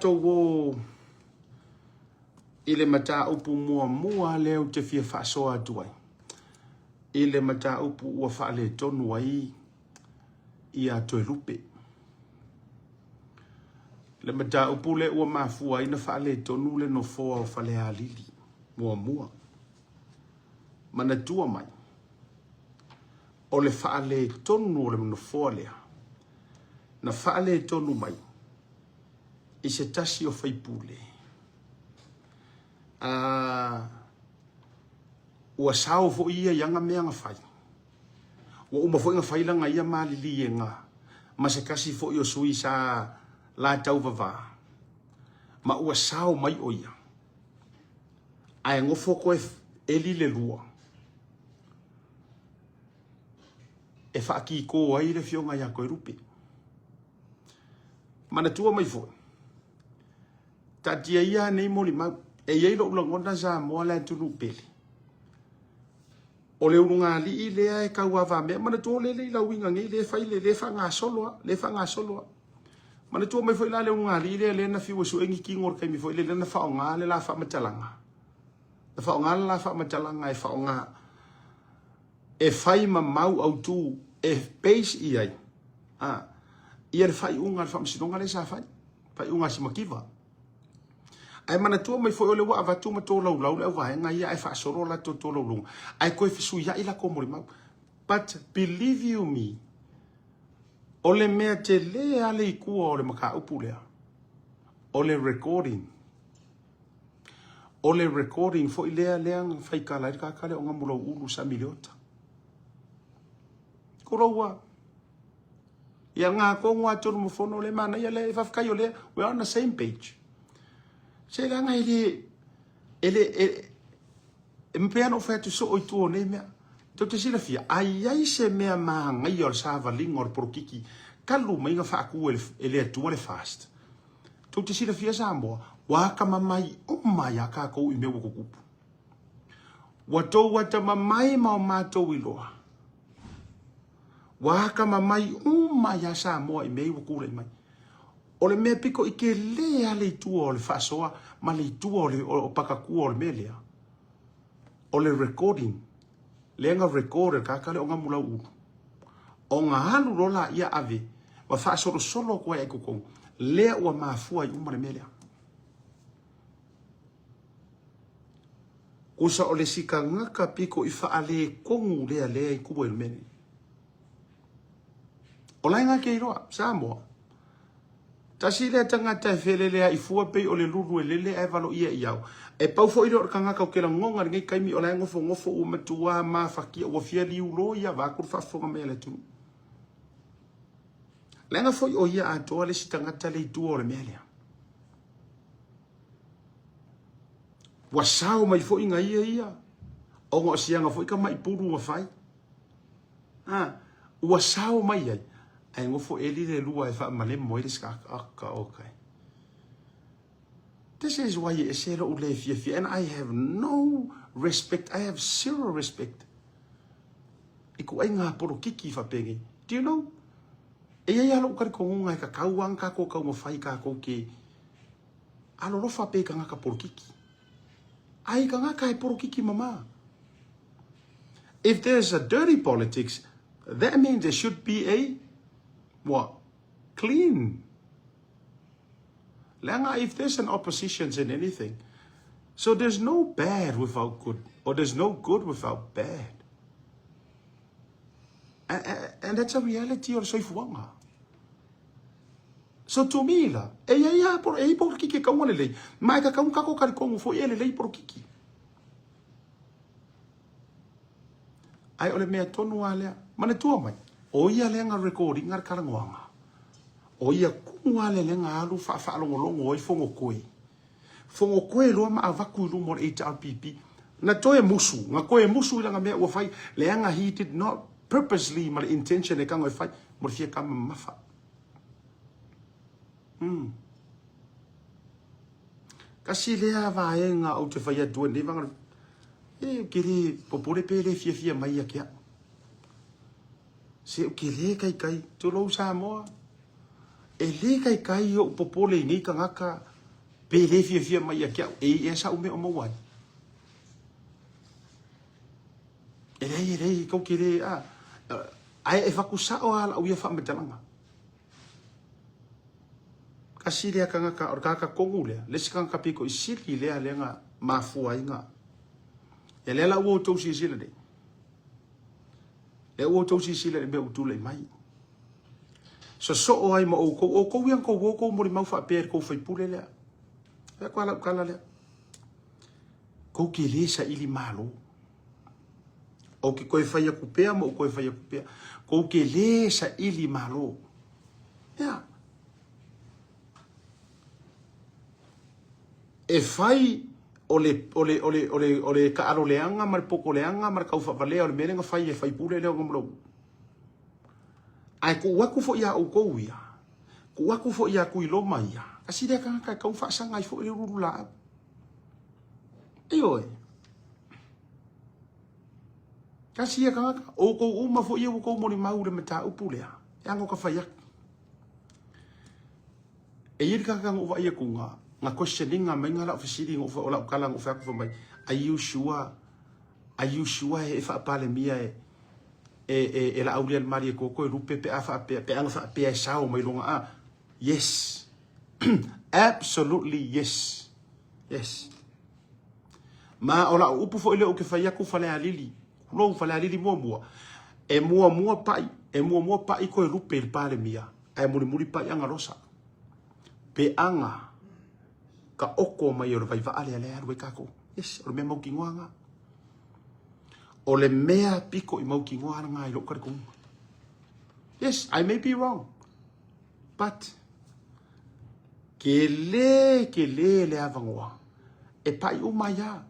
to wo ile mata upu mua leo te fia whaasoa tuai. Ile mata upu ua whaale tonu ai ia toe lupe. Le mata upu le ua mafua ina whaale tonu le no foa o whale a lili. Mua. Mana tua mai. O le whaale tonu o le no foa lea. Na whaale tonu mai. I se tasi o whaipule. Ua sao fo ia yanga mea nga whai. Ua uma fo inga whailanga ia malili e ngā. Ma se kasi fo i o sui sa la tau vava. Ma ua sao mai o ia. Ai ngofo koe eli le lua. E whaaki ko ai le fionga ia koe rupe. Mana tua mai fo. Tatia ia nei moli mau. E iei lo ulangonda za moa la tunu pele. O le urunga li i lea e kau awa mea. Mana tua le la winga ngi le fai le fa ngā soloa. Le fa ngā soloa. Mana tua mai foi la le urunga li le na fiwa su engi ki ngor kai mi foi le na fa o ngā le la fa matalanga. La fa o ngā le la fa matalanga e fa o ngā. E fai ma mau au tu e base i ai. Ia le fai unga le fa msidonga le sa fai. Fai unga si makiva. Ai mana tua mai foi o le wa avatu ma to lau le wa nga ia e fa soro la to lau. Ai koe fisu ia ila ko mori mau. But believe you me. O le mea te le ale I kua o le maka upu lea. O le recording. O le recording fo I lea fai ka lai ka kale o nga mulau ulu sa miliota. Kuro wa. Ia ngā ko ngā tonu mo fono le mana ia le fafkai o le. We're on the same page. Se la ngai ele mpea no fa tu so o tu ne mea to te sila fia ai se mea ma ngai o sava lingor prokiki kalu mai nga fa ku ele tu le fast to te sila fia sambo wa kama mai o mai aka ko I me wo kupu wa to wa ta mai ma to wiloa wa kama mai o mai asa mo I me wo ku le mai. O le mea piko I ke lea le tua o le whaasoa, ma le tua o pakakua o le mea lea. O le recording, lea nga recorder kakale o nga mula uru. O nga halu rola ia ave, wa whaasoro solo koe e kukou, lea ua maafua I umare mea lea. Kusa o le sika ngaka piko I whaale kongu lea I kubo e mene. O lai nga ke iroa, Samoa. Tasi le tangata e whelele I fua pei o le lulu e lele e valo ia I au. E pau fo iro ka ngaka o ke la ngonga ngai kaimi o la ngofo o matua ma fakia o fia li ulo ia va kur fa fonga me le tu. Le nga fo o ia atoa le si tangata le tu o le melia. Wasao mai fo inga ia. O ngo sianga fo ka mai puru wa fai. Wasao mai ai. Ai ngofo eli le lua e fa male mo ile ska ka okay. This is why you say lo le fia and I have no respect. I have zero respect. Iku ai nga poro kiki fa pegi. Do you know? E ia lo ka ko nga ka kauang ka ko mo fai ka ko ke. Alo lo fa pe ka nga ka poro kiki. Ai ka nga ka poro kiki mama. If there's a dirty politics, that means there should be a what? Clean. Langa, if there's an opposition in anything, so there's no bad without good, or there's no good without bad. And that's a reality or so ifuanga. So to me la, por kiki ka wale le, mai ka ka ko ka ko fo ele le por kiki. Ai ole me tonu ale, mane tua mai. O ia le nga recording ngar karangoanga. O ia kunga le nga alu fa longo I fongo koe. Fongo koe lo ma avaku lu mo HRPP. Na toe musu, nga koe musu ila nga mea ua fai le nga he did not purposely ma intention e kanga fai mo fia kama mafa. Kasi lea vae nga au te fai atua ne vanga kere popore pele fia mai a kia. Se o ke le kai tu lo sa moa. E le kai o popole ni ka ngaka Pe le fia mai a kia e sa ume o mawai. E rei, kau ke re, ai e whakusa o ala uia wha metalanga. Ka siri a kanga ka, or ka kongu lea, lesi kanga ka piko i siri lea nga mafua inga. E lea la uo tau si sila de. Le uo tau si sila de me utule mai. So o ai ma o kou yang kou mori mau wha pēr kou whai pule lea. E kwa la ukala lea. Kou ke le sa ili malo. O ke koe whai aku pēr mo o koe whai aku pēr. Kou ke le sa ili malo. Yeah. E whai ole ka aro leanga mar poko leanga mar kau whawalea ole merenga whai e whai pule leo ngamlo. Ai ku waku fo ia o kou ia. Ku waku fo ia ku iloma ia. Kasi dia kan kau whasanga i fo i rurula. Eoi. Kasi dia kan o kou uma fo ia o kou mori mau le mata upulea. Yango ka whaiak. E iri kan uwa ia ku nga questioning nga menga la ofisiri ngo ola kala ngo fa mai. Are you sure e fa pale mia e la aulia mari ko ko rupe pe afa pe anga fa pe sao mai longa yes. Absolutely yes. Yes. Ma ola upu fo ile o ke fa yaku fa le alili. Lo fa le alili mo. E mo pai ko rupe pale mia. Ai muri pai anga rosa. Pe anga ka oko mai o vai va ale we kako. Yes, o me mau ki ngoanga. O le mea piko I mau ki ngoanga I lo karikum. Yes, I may be wrong. But ke le avangoa. E pai o maya.